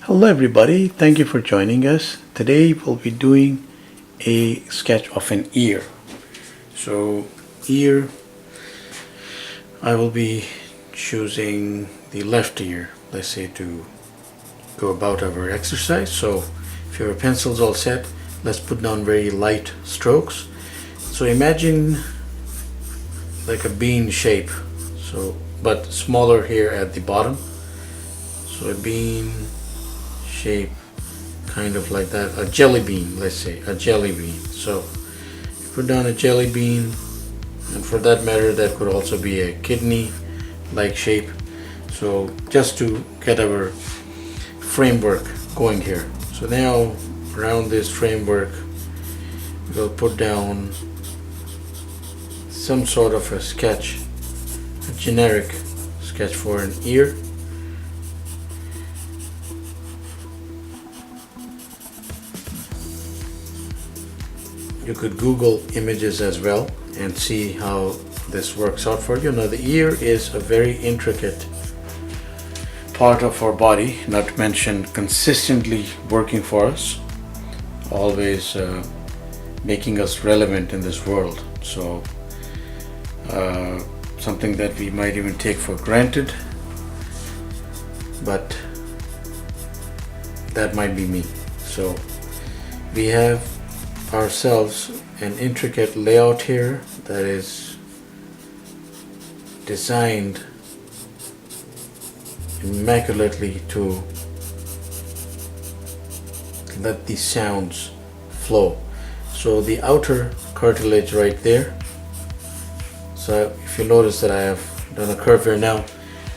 Hello everybody, thank you for joining us. Today we'll be doing a sketch of an ear. So ear, I will be choosing the left ear, let's say, to go about our exercise. So if your pencil's all set, let's put down very light strokes. So imagine like a bean shape, but smaller here at the bottom. So a bean shape, kind of like that, a jelly bean, let's say a jelly bean. So you put down a jelly bean, and for that matter that could also be a kidney like shape. So just to get our framework going here. So now around this framework we'll put down some sort of a sketch, a generic sketch for an ear. You could Google images as well and see how this works out for you. Now the ear is a very intricate part of our body, not to mention consistently working for us, always making us relevant in this world. So something that we might even take for granted, but that might be me. So we have ourselves an intricate layout here that is designed immaculately to let the sounds flow. So the outer cartilage right there, so if you notice that I have done a curve here. Now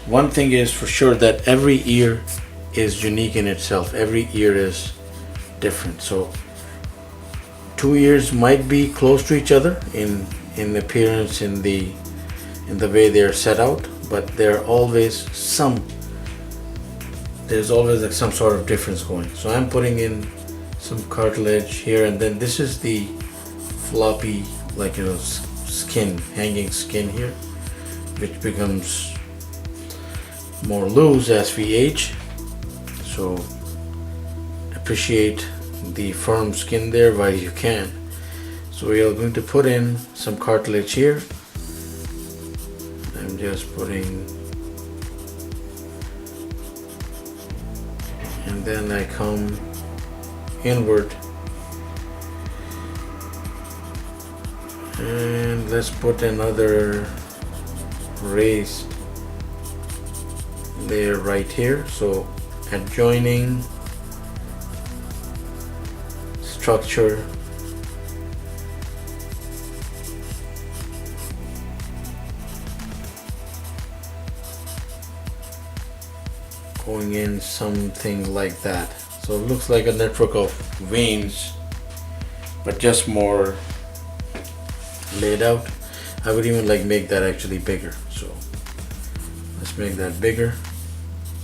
one thing is for sure, that every ear is unique in itself. Every ear is different. So two ears might be close to each other in appearance, in the way they are set out, but there's always like some sort of difference going. So I'm putting in some cartilage here, and then this is the floppy, like, skin, hanging skin here, which becomes more loose as we age. So appreciate the firm skin there while you can. So we are going to put in some cartilage here. I'm just putting, and then I come inward, and let's put another raised layer right here. So adjoining structure, going in something like that. So it looks like a network of veins, but just more laid out. I would even make that actually bigger. So let's make that bigger.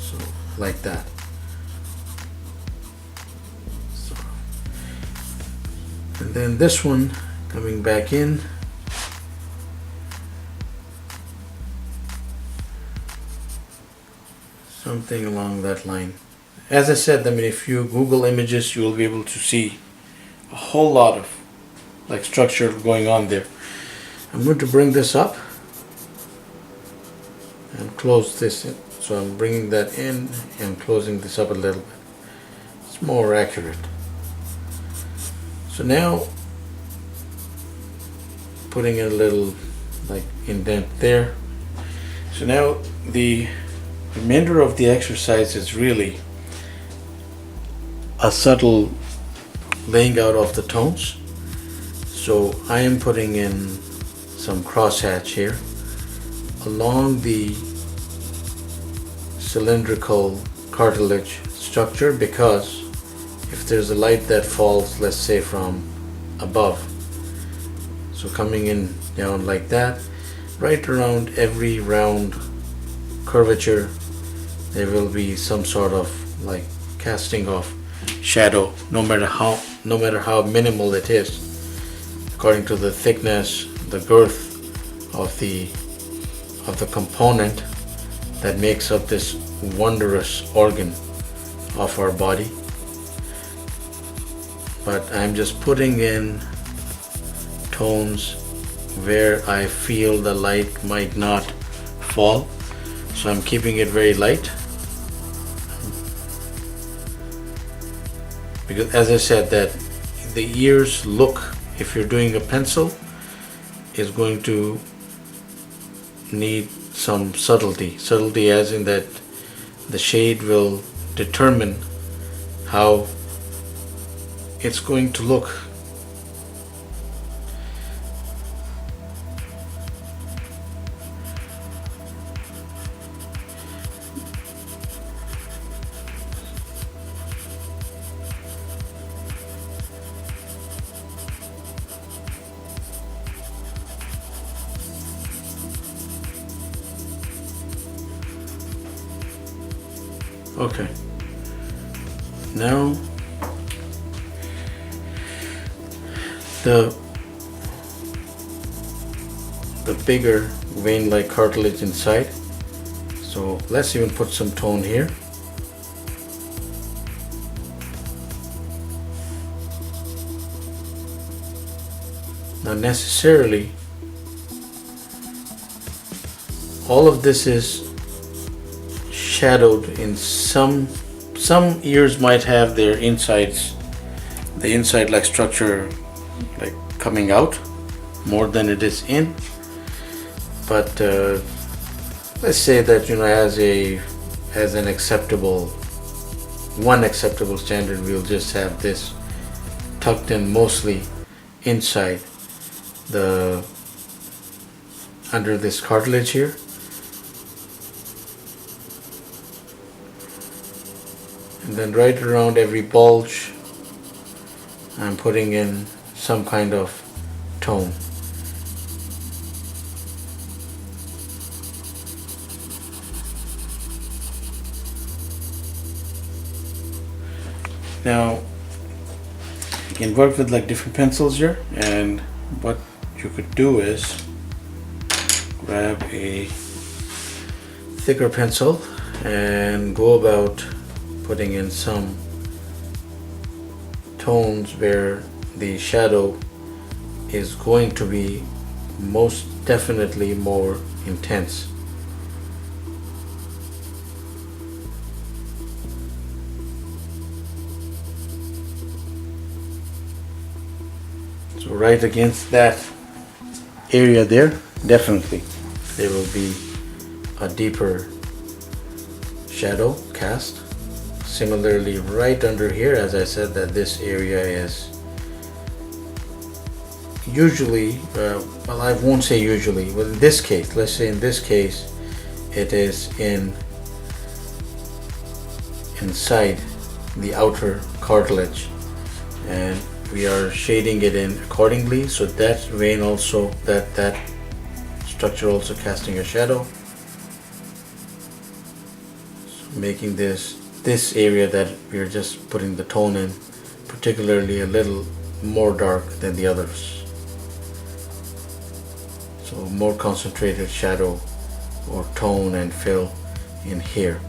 So like that. And then this one coming back in, something along that line. As I said, if you Google images, you will be able to see a whole lot of structure going on there. I'm going to bring this up and close this in. So I'm bringing that in and closing this up a little bit. It's more accurate. So now putting in a little indent there. So now the remainder of the exercise is really a subtle laying out of the tones. So I am putting in some crosshatch here along the cylindrical cartilage structure, because if there's a light that falls, let's say from above, so coming in down like that, right around every round curvature there will be some sort of casting of shadow, no matter how minimal it is, according to the thickness, the girth of the component that makes up this wondrous organ of our body, but I'm just putting in tones where I feel the light might not fall, so I'm keeping it very light, because as I said, that the ears look, if you're doing a pencil, is going to need some subtlety as in that the shade will determine how it's going to look. Okay, now the bigger vein-like cartilage inside, so let's even put some tone here. Now necessarily all of this is shadowed in some ears might have their insides, the inside like structure like coming out more than it is in, but let's say that, you know, as an acceptable standard, we'll just have this tucked in mostly inside the under this cartilage here. And then right around every bulge, I'm putting in some kind of tone. Now, you can work with like different pencils here, and what you could do is grab a thicker pencil and go about putting in some tones where the shadow is going to be most definitely more intense. So right against that area there, definitely there will be a deeper shadow cast. Similarly, right under here, as I said, that this area is usually, well, I won't say usually, but in this case, let's say in this case, it is inside the outer cartilage, and we are shading it in accordingly, so that vein also, that structure also casting a shadow, so making this area that we are just putting the tone in particularly a little more dark than the others, so more concentrated shadow or tone and fill in here.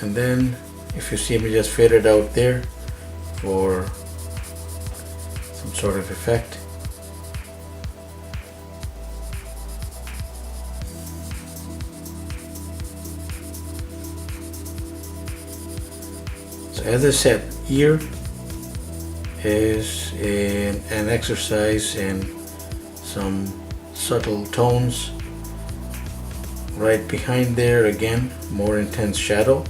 And then if you see me just fade it out there for some sort of effect. So as I said, ear is an exercise in some subtle tones. Right behind there, again, more intense shadow,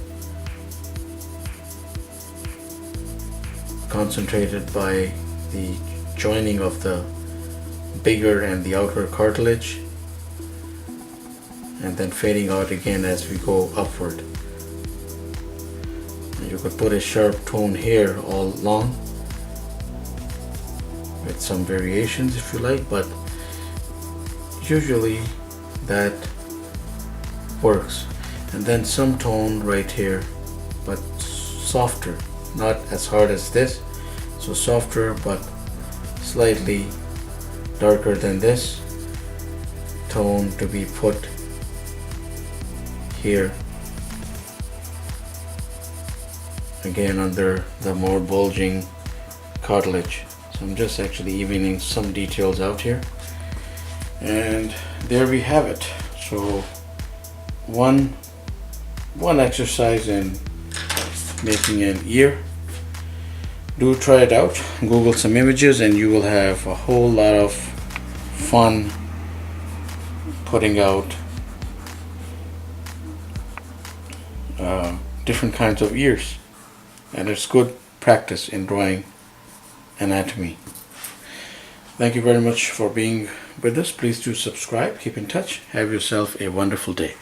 concentrated by the joining of the bigger and the outer cartilage, and then fading out again as we go upward. And you could put a sharp tone here all along with some variations if you like, but usually that works. And then some tone right here, but softer, not as hard as this, so softer but slightly darker than this tone to be put here again under the more bulging cartilage. So I'm just actually evening some details out here, and there we have it. So one exercise in making an ear. Do try it out, Google some images, and you will have a whole lot of fun putting out different kinds of ears, and it's good practice in drawing anatomy. Thank you very much for being with us. Please do subscribe, keep in touch, have yourself a wonderful day.